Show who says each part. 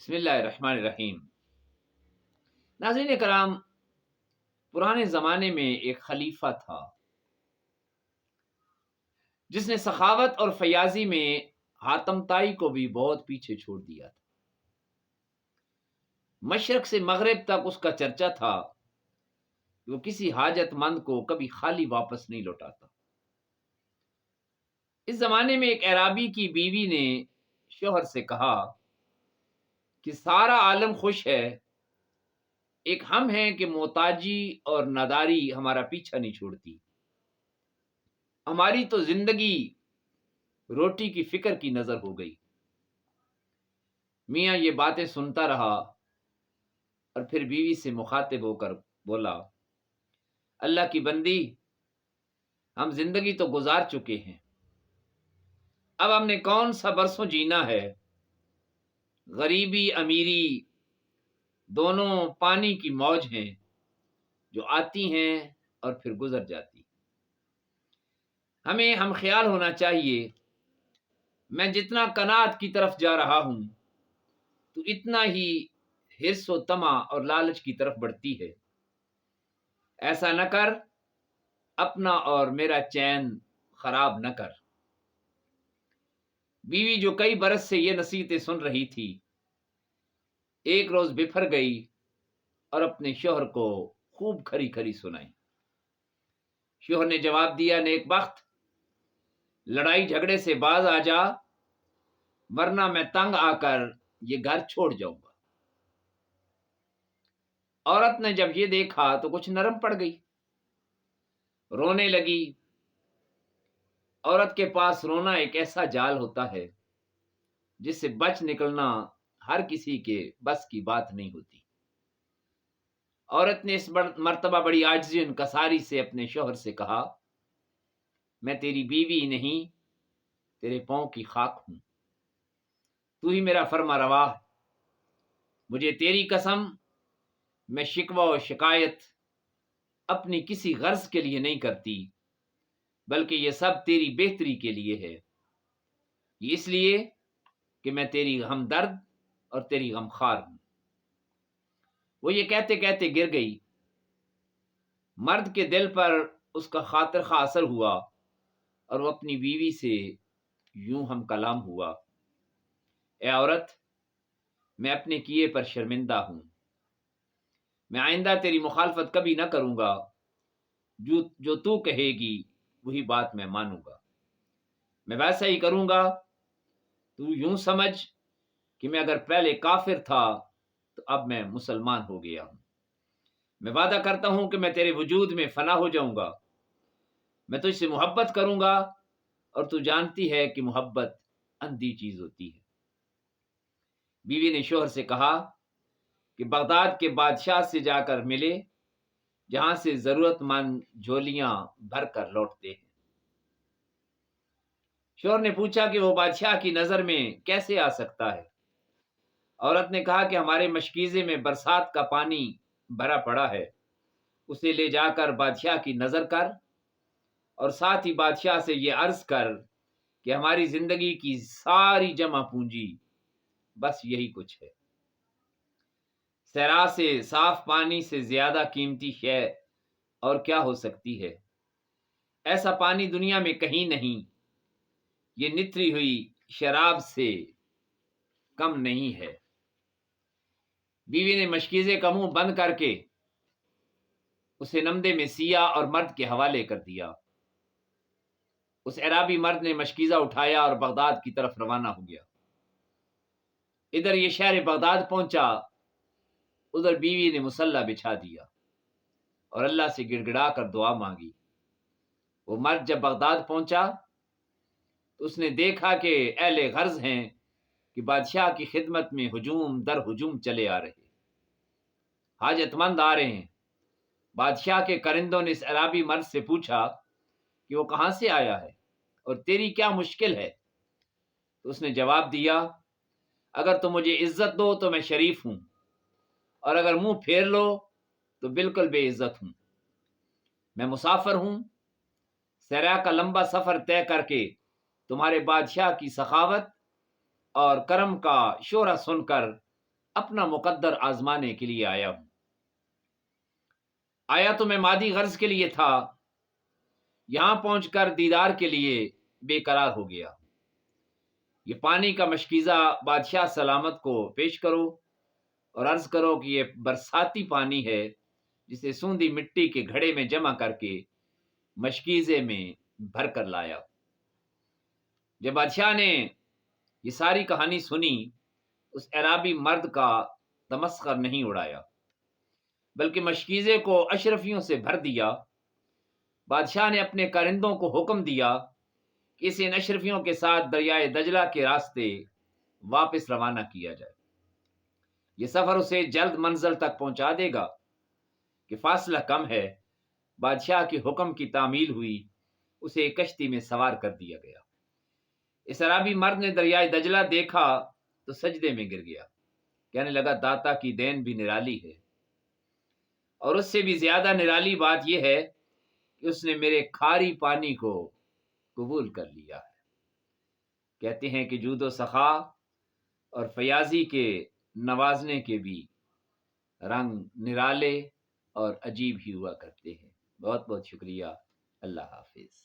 Speaker 1: بسم اللہ الرحمن الرحیم۔ ناظرین کرام، پرانے زمانے میں ایک خلیفہ تھا جس نے سخاوت اور فیاضی میں حاتم طائی کو بھی بہت پیچھے چھوڑ دیا تھا۔ مشرق سے مغرب تک اس کا چرچا تھا کہ وہ کسی حاجت مند کو کبھی خالی واپس نہیں لوٹاتا۔ اس زمانے میں ایک اعرابی کی بیوی نے شوہر سے کہا کہ سارا عالم خوش ہے، ایک ہم ہیں کہ محتاجی اور ناداری ہمارا پیچھا نہیں چھوڑتی، ہماری تو زندگی روٹی کی فکر کی نظر ہو گئی۔ میاں یہ باتیں سنتا رہا اور پھر بیوی سے مخاطب ہو کر بولا، اللہ کی بندی، ہم زندگی تو گزار چکے ہیں، اب ہم نے کون سا برسوں جینا ہے؟ غریبی امیری دونوں پانی کی موج ہیں جو آتی ہیں اور پھر گزر جاتی۔ ہمیں ہم خیال ہونا چاہیے، میں جتنا قناعت کی طرف جا رہا ہوں تو اتنا ہی حرص و طمع اور لالچ کی طرف بڑھتی ہے۔ ایسا نہ کر، اپنا اور میرا چین خراب نہ کر۔ بیوی جو کئی برس سے یہ نصیحتیں سن رہی تھی، ایک روز بفر گئی اور اپنے شوہر کو خوب کھری کھری سنائی۔ شوہر نے جواب دیا، نیک بخت، لڑائی جھگڑے سے باز آ جا، ورنہ میں تنگ آ کر یہ گھر چھوڑ جاؤں گا۔ عورت نے جب یہ دیکھا تو کچھ نرم پڑ گئی، رونے لگی۔ عورت کے پاس رونا ایک ایسا جال ہوتا ہے جس سے بچ نکلنا ہر کسی کے بس کی بات نہیں ہوتی۔ عورت نے اس مرتبہ بڑی عاجزی و انکساری سے اپنے شوہر سے کہا، میں تیری بیوی نہیں، تیرے پاؤں کی خاک ہوں، تو ہی میرا فرما روا ہے، مجھے تیری قسم میں شکوہ و شکایت اپنی کسی غرض کے لیے نہیں کرتی، بلکہ یہ سب تیری بہتری کے لیے ہے، یہ اس لیے کہ میں تیری ہمدرد اور تیری غمخوار ہوں۔ وہ یہ کہتے کہتے گر گئی۔ مرد کے دل پر اس کا خاطر خواہ اثر ہوا اور وہ اپنی بیوی سے یوں ہم کلام ہوا، اے عورت، میں اپنے کیے پر شرمندہ ہوں، میں آئندہ تیری مخالفت کبھی نہ کروں گا، جو تو کہے گی وہی بات میں مانوں گا، میں ویسا ہی کروں گا۔ تو یوں سمجھ کہ میں اگر پہلے کافر تھا تو اب میں مسلمان ہو گیا ہوں۔ میں وعدہ کرتا ہوں کہ میں تیرے وجود میں فنا ہو جاؤں گا، میں تجھ سے محبت کروں گا، اور تو جانتی ہے کہ محبت اندھی چیز ہوتی ہے۔ بیوی نے شوہر سے کہا کہ بغداد کے بادشاہ سے جا کر ملے، جہاں سے ضرورت مند جھولیاں بھر کر لوٹتے ہیں۔ شوہر نے پوچھا کہ وہ بادشاہ کی نظر میں کیسے آ سکتا ہے؟ عورت نے کہا کہ ہمارے مشکیزے میں برسات کا پانی بھرا پڑا ہے، اسے لے جا کر بادشاہ کی نظر کر، اور ساتھ ہی بادشاہ سے یہ عرض کر کہ ہماری زندگی کی ساری جمع پونجی بس یہی کچھ ہے۔ صحرا سے صاف پانی سے زیادہ قیمتی شے اور کیا ہو سکتی ہے؟ ایسا پانی دنیا میں کہیں نہیں، یہ نتری ہوئی شراب سے کم نہیں ہے۔ بیوی نے مشکیزے کا منہ بند کر کے اسے نمدے میں سیا اور مرد کے حوالے کر دیا۔ اس عرابی مرد نے مشکیزہ اٹھایا اور بغداد کی طرف روانہ ہو گیا۔ ادھر یہ شہر بغداد پہنچا، ادھر بیوی نے مصلح بچھا دیا اور اللہ سے گڑ گڑا کر دعا مانگی۔ وہ مرد جب بغداد پہنچا تو اس نے دیکھا کہ اہل غرض ہیں کہ بادشاہ کی خدمت میں ہجوم در ہجوم چلے آ رہے، حاجت مند آ رہے ہیں۔ بادشاہ کے کرندوں نے اس عرابی مرد سے پوچھا کہ وہ کہاں سے آیا ہے اور تیری کیا مشکل ہے؟ تو اس نے جواب دیا، اگر تم مجھے عزت دو تو میں شریف ہوں، اور اگر منہ پھیر لو تو بالکل بے عزت ہوں۔ میں مسافر ہوں، صحرا کا لمبا سفر طے کر کے تمہارے بادشاہ کی سخاوت اور کرم کا شعرہ سن کر اپنا مقدر آزمانے کے لیے آیا ہوں. آیا تو میں مادی غرض کے لیے تھا، یہاں پہنچ کر دیدار کے لیے بے قرار ہو گیا. یہ پانی کا مشکیزہ بادشاہ سلامت کو پیش کرو اور عرض کرو کہ یہ برساتی پانی ہے جسے سوندی مٹی کے گھڑے میں جمع کر کے مشکیزے میں بھر کر لایا. جب بادشاہ نے یہ ساری کہانی سنی، اس عرابی مرد کا تمسخر نہیں اڑایا بلکہ مشکیزے کو اشرفیوں سے بھر دیا. بادشاہ نے اپنے کارندوں کو حکم دیا کہ اسے ان اشرفیوں کے ساتھ دریائے دجلہ کے راستے واپس روانہ کیا جائے. یہ سفر اسے جلد منزل تک پہنچا دے گا کہ فاصلہ کم ہے. بادشاہ کے حکم کی تعمیل ہوئی، اسے کشتی میں سوار کر دیا گیا. اس عرابی مرد نے دریائے دجلہ دیکھا تو سجدے میں گر گیا، کہنے لگا داتا کی دین بھی نرالی ہے، اور اس سے بھی زیادہ نرالی بات یہ ہے کہ اس نے میرے کھاری پانی کو قبول کر لیا ہے. کہتے ہیں کہ جود و سخا اور فیاضی کے نوازنے کے بھی رنگ نرالے اور عجیب ہی ہوا کرتے ہیں. بہت بہت شکریہ. اللہ حافظ.